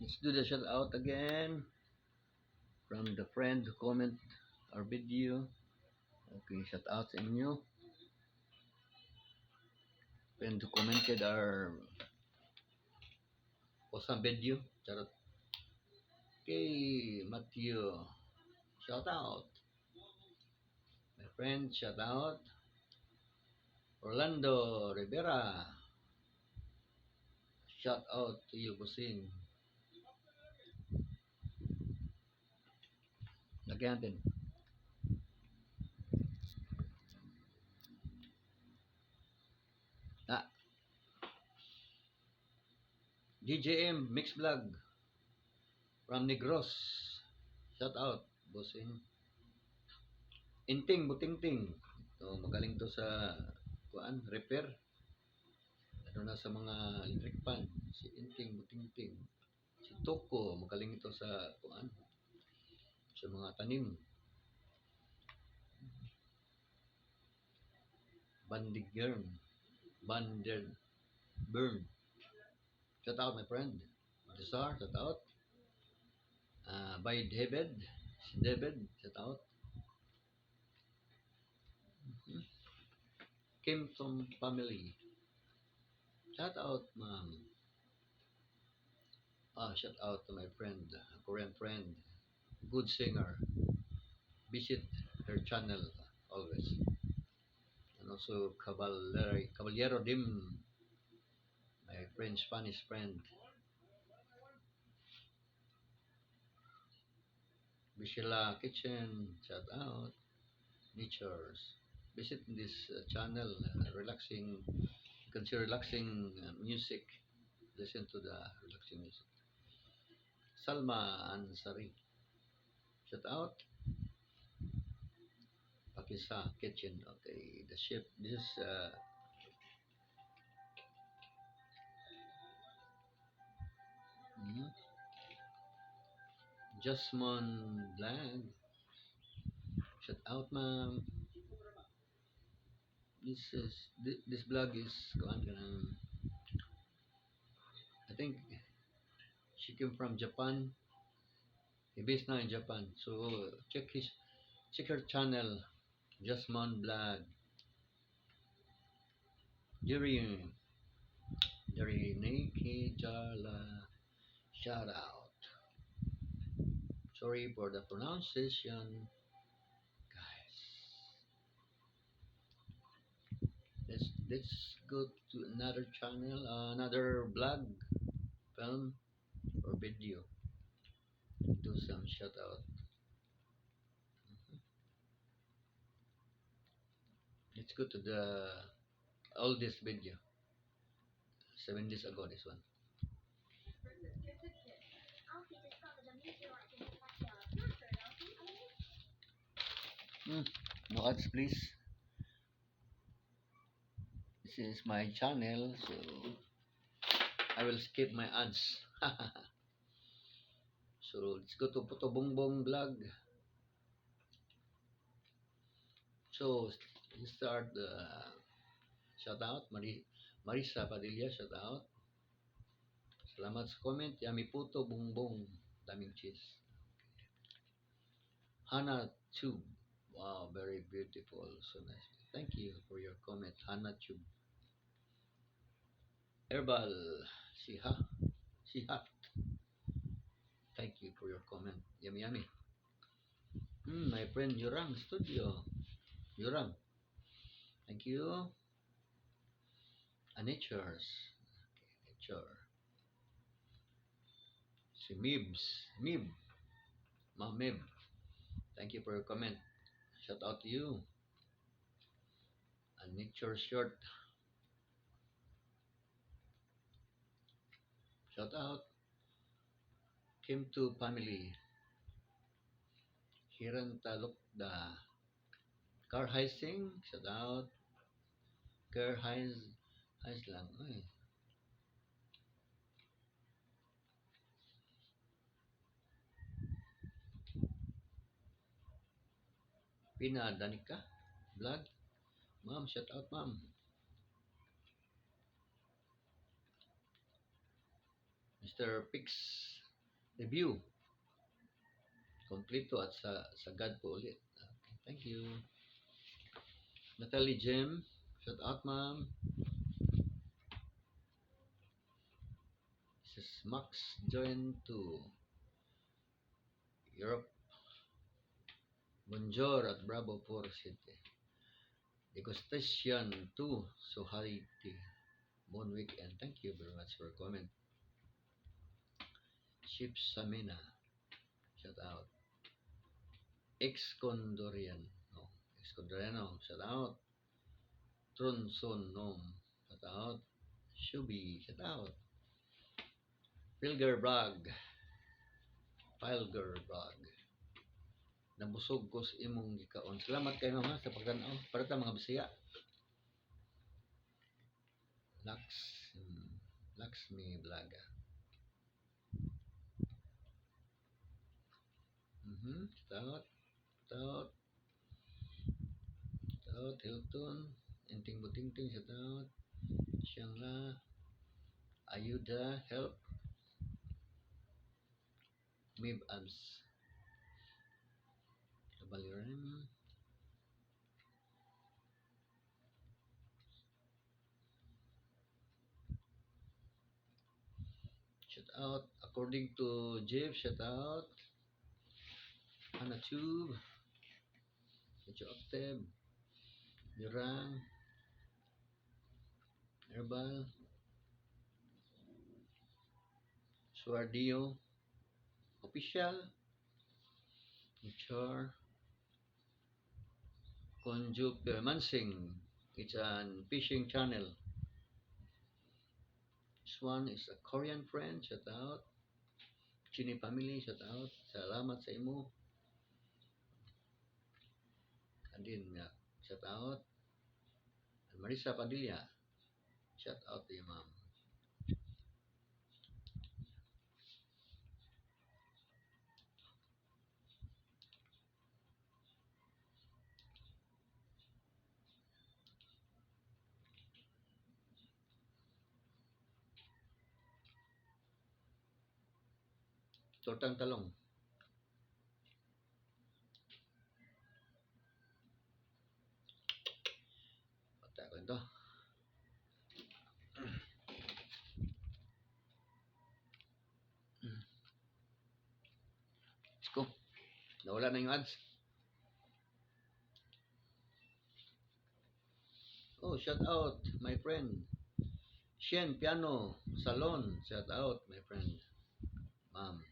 Let's do the shout out again from the friend who comment our video. Okay, shout out sa inyo. Friend who commented our awesome video. Charot. Okay, Matthew. Shout out. My friend, shout out. Orlando Rivera. Shout out to you, Busing. Lagyan natin. Ah, DJM Mix Vlog from Negros. Shout out, Busing. Inting, Butingting. Ito, magaling to sa repair. Ano na sa mga electric fan. Si Inting, Butingting. Si Toko, magaling ito sa sa mga tanim. Bandigern. Burn. Shout out, my friend. Desar, shout out. By David. Si David, shout out. Came from family. Shout out, ma'am. Shout out to my friend, a Korean friend. Good singer. Visit her channel always. And also Caballero Dim, my friend, Spanish friend. Bishila Kitchen, shout out. Natures. Visit this channel, relaxing. You can see relaxing music. Listen to the relaxing music. Salma Ansari, shout out. Pakisa Kitchen. Okay, the chef. This is Jasmine Blank. Shout out, ma'am. This blog is I think she came from Japan. He based now in Japan. So check her channel, Jasmine Blog. Jerry Nikki Jala. Shout out. Sorry for the pronunciation, guys. Let's go to another channel, another blog, film, or video. Do some shout out. Let's go to the oldest video, 7 days ago. This one. No ads, please. This is my channel, so I will skip my ads. So let's go to Puto Bongbong Vlog. So let's start the shout out. Marisa Padilla, shout out. Salamat sa comment. Yummy Puto Bongbong. Daming cheese. Hana Tube. Wow, very beautiful. So nice. Thank you for your comment, Hana Tube. Herbal Sihat. Thank you for your comment. Yummy. My friend Yurang Studio. Yurang. Thank you. Natures. Okay, nature. Si Mib. Ma'am Mib. Thank you for your comment. Shout out to you. A nature short. Shout out. Kim to family. Hiran Talukda. Car Heising. Shout out. Car Heis lang. Ay. Pina Danica vlog. Ma'am, shout out, ma'am. Mr. Pix review. Kompleto at sagad po ulit. Okay, thank you. Natalie Jem, shout out ma'am. This is Max join to Europe. Bonjour at Bravo for City. Degustation to Sohaliti. Bon weekend. Thank you very much for comment. Ship Samina. Shout out. Ex Condorian. No. Ex Condoriano. Shout out. Tronson Nom. Shout out. Shubi. Shout out. Pilger Brag. Pilger Brag. Nabusog ko sa imong gikaon. Salamat kayo mama sa pagtanaw. Para ta mga Bisaya. Lux. Laxmi Blaga. Shout out. Shout Hilton. Inting Butingting. Shout out. Shangla. Ayuda. Help. Mib Abs. Kabaliran. Shout out. According to Jeff, shout out. Hana Tube. Medyo Octave. Yurang. Herbal. Suardio. Official. Char. Conjup Mansing. It's a fishing channel. This one is a Korean friend. Shout out. Chini family. Shout out. Salamat sa imo. Adin nga. Shout out. Marisa Padilla. Shout out to you, ma'am. Tortang talong. Pata ko ito. Let's go. Nawala na yung ads. Oh, shout out, my friend. Shen Piano Salon. Shout out, my friend. Ma'am.